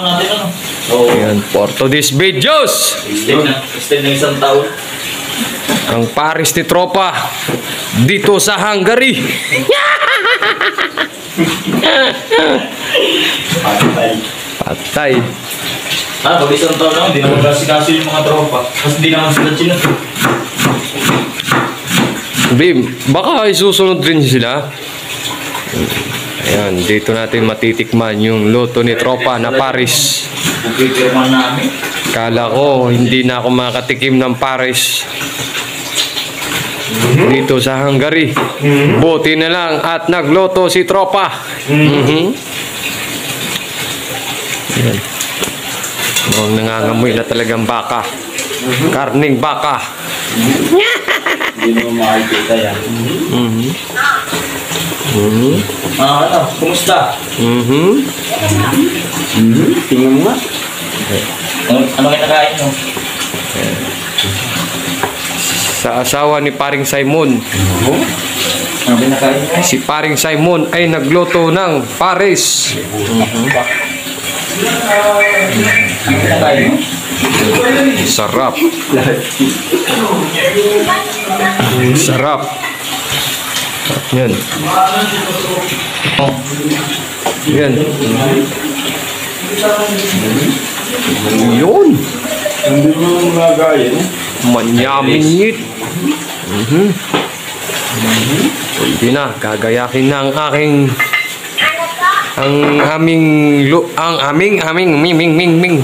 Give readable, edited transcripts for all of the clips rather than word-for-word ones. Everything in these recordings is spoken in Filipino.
natin ano? Ayan, for today's videos. Extend na isang taon. Ang Paris ni Tropa dito sa Hungary. Patay. Pag isang taon lang, hindi naman kasi yung mga tropa. Kasi hindi naman sila China. Bim, baka isusunod rin sila. Ayan, dito natin matitikman yung luto ni Tropa na Paris. Pupipirman namin. Kala ko hindi na ako makatikim ng Paris dito sa Hungary. Buti na lang at nagluto si Tropa. Ayan. Oh, nangangamoy na talagang baka. Karning baka. Hindi naman makikita yan. Ano? Kumusta? Tingnan mo nga. Ano kinakain mo? Sa asawa ni Paring Simon. Ano kinakain mo? Si Paring Simon ay nagluto ng Paris. Ano kinakain mo? Sarap. Sarap. Yan. Yan. Yun. Hindi mo magagayin. Manyamingit. Pwede na. Gagayakin na ang aming ming.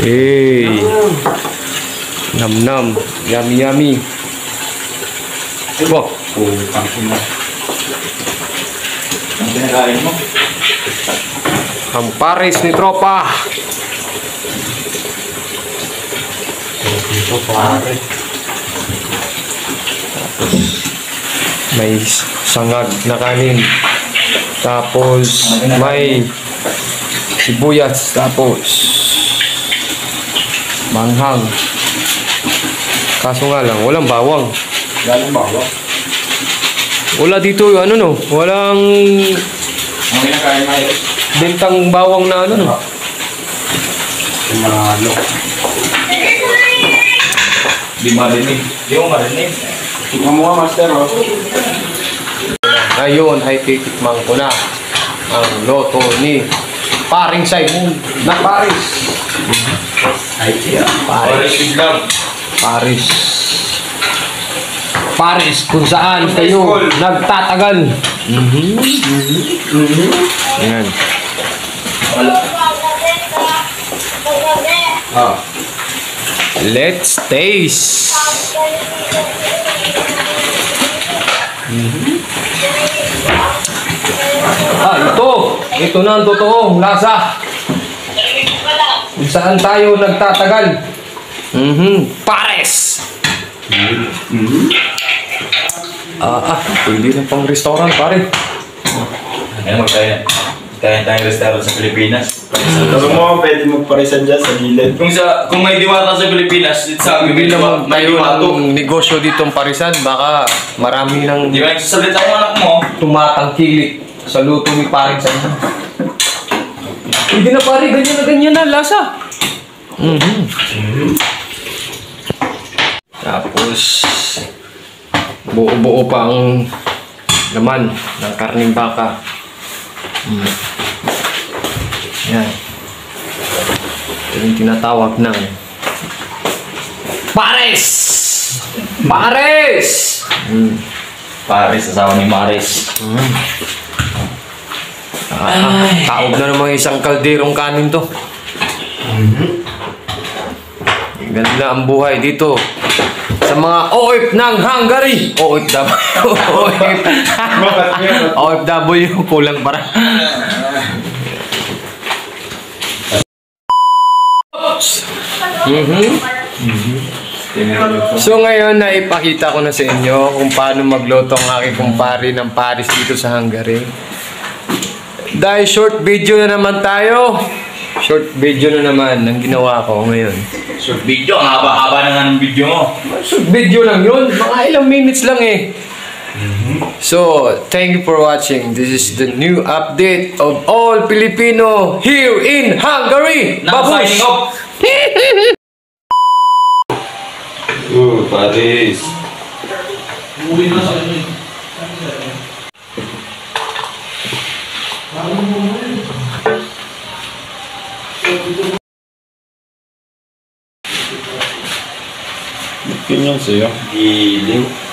Hey. Nam. Yummy. Wow. Ano kinakain mo? Ang Paris ni Tropa. Ito pare. Tapos may sangag na kanin. Tapos may sibuyas. Tapos manghang. Kaso nga lang, walang bawang. Galing bawang. Wala dito, walang Ano kinakain mo? bentang bawang na Malo. Di marinig. Di mo marinig. Tingnan mo nga, master. Ngayon ay titikman ko na ang loto ni Paring Simon na Paris. Ay, siya. Paris kung saan kayo nagtatagal. Ayan. Let's taste. Ito na ang totoong lasa. Kung saan tayo nagtatagal. Paris. Pwede na pang restaurant, pare. Ano magkaya? Kaya tayong restaurant sa Pilipinas. Sabi mo, pwede magparisan dyan sa gilid. Kung may diwata sa Pilipinas, sa Bibili naman may tayo diwato. ng negosyo ditong Parisan. Baka marami nang Di ba nagsasalita ang anak mo? tumatangkilik sa luto ni Paring Simon. Hindi na pare, ganyan na lasa. Tapos buo-buo pa ang laman ng karning baka. Yan. Ito yung tinatawag ng Paris! Paris, asawa ni Maris. Taob na namang isang kalderong kanin to. Ganda ang buhay dito sa mga OF ng Hungary. OFW kulang para. So ngayon naipakita ko na sa inyo kung paano magluto ang aking kumpare ng Paris dito sa Hungary. Dahil short video na naman tayo, Short video na naman ang ginawa ko ngayon. Short video, ang haba-haba na nga ng video mo. Short video lang yun. Mga ilang minutes lang eh. So, thank you for watching. This is the new update of all Filipino here in Hungary. Now signing Babush! off. Paris. Ganyan sa'yo. Giling.